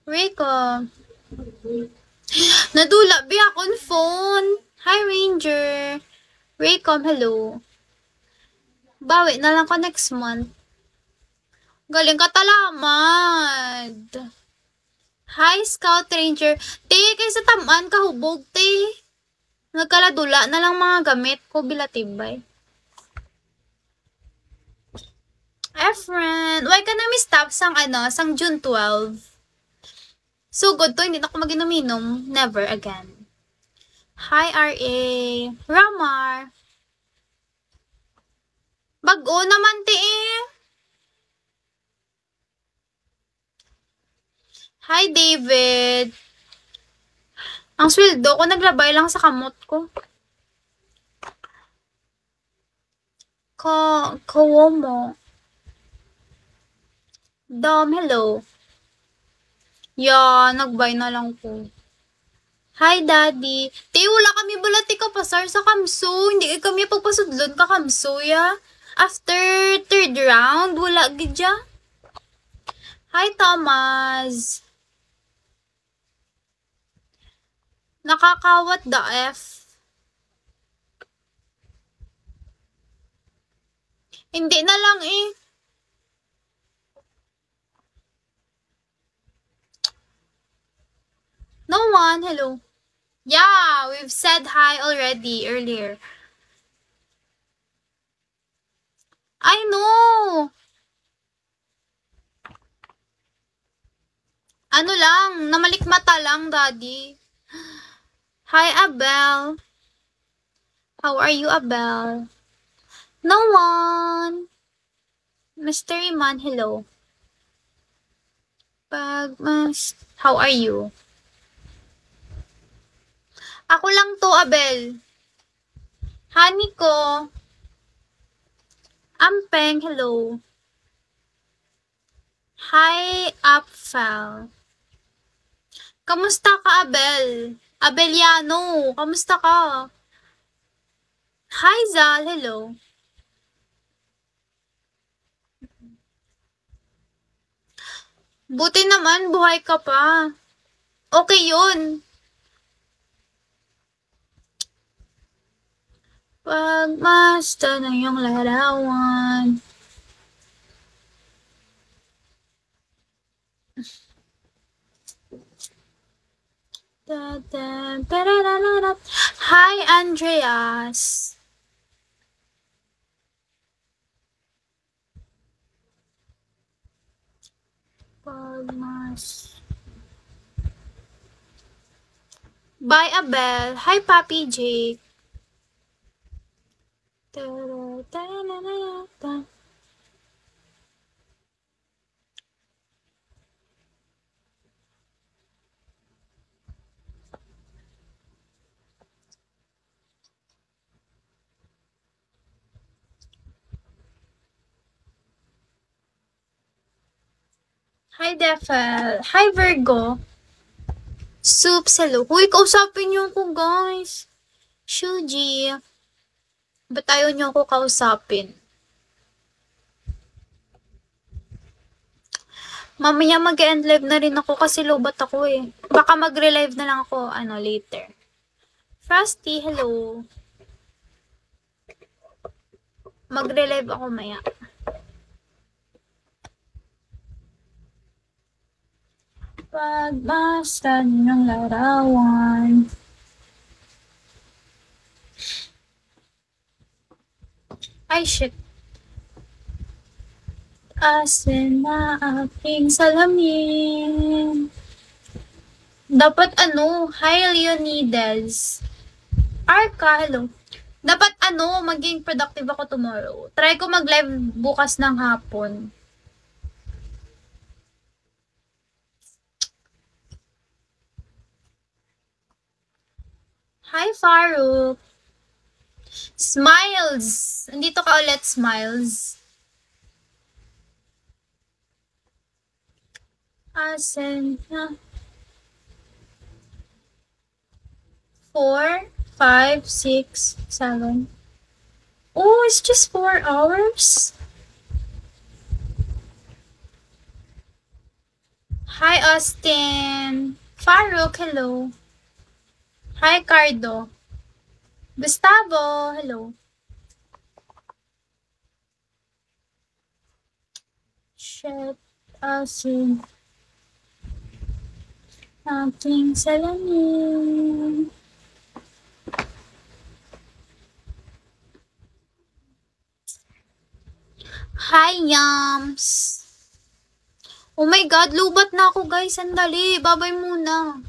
Rico. Nadula bi akong phone. Hi, Ranger. Raycom, hello. Bawi na lang ko next month. Galing ka talamad. Hi, Scout Ranger. Te, kay sa tamaan ka hubog, te. Nagkaladula na lang mga gamit ko bilatibay. Friend. Why ka na stop sang sang June 12? So good to, hindi na ako mag-inom-inom. Never again. Hi, RA. Ramar. Bago naman, te eh. Hi, David. Ang sweldo ko, naglabay lang sa kamot ko. Kawomo. Dom, hello. Yeah, nagbay na lang ko. Hi, Daddy. Te, wala kami bulati ka pasar sa kamso. Hindi kami pagpasudlon ka kamso, ya. After third round, wala gidya. Hi, Thomas. Nakakawat the F. Hindi na lang eh. No one, hello. Yeah, we've said hi already earlier. I know. Ano lang, namalikmata lang, Daddy. Hi, Abel. How are you, Abel? No one. Mr. Iman, hello. How are you? Ako lang to, Abel. Honey ko. Ampeng, hello. Hi, Apfel. Kamusta ka, Abel? Abeliano, kamusta ka? Hi, Zal, hello. Buti naman, buhay ka pa. Okay yun. Pagmasta ng iyong larawan. Hi, Andreas. Bye, Abel. Hi, Papi Jake. Hi, Defel. Hi, Virgo. Soups, hello. Uy, kausapin niyo ako, guys. Shuji. Ba't ayaw niyo ako kausapin? Mamaya mag-end live na rin ako kasi lobat ako eh. Baka mag-relive na lang ako, later. Frosty, hello. Mag-relive ako maya. Pagbasta ng larawan. Ay, shit. Asin na aking salamin. Dapat hi Leonidas. Arca, hello. Dapat maging productive ako tomorrow. Try ko mag-live bukas ng hapon. Hi, Farouk. Smiles. Andito ka ulit, Smiles. Asen na. 4, 5, 6, 7. Oh, it's just 4 hours? Hi, Austin. Farouk, hello. Hi, Cardo. Gustavo, hello. Shit, asin. Aking salamin. Hi, Yams. Oh my God, lubat na ako guys. Sandali, babay muna.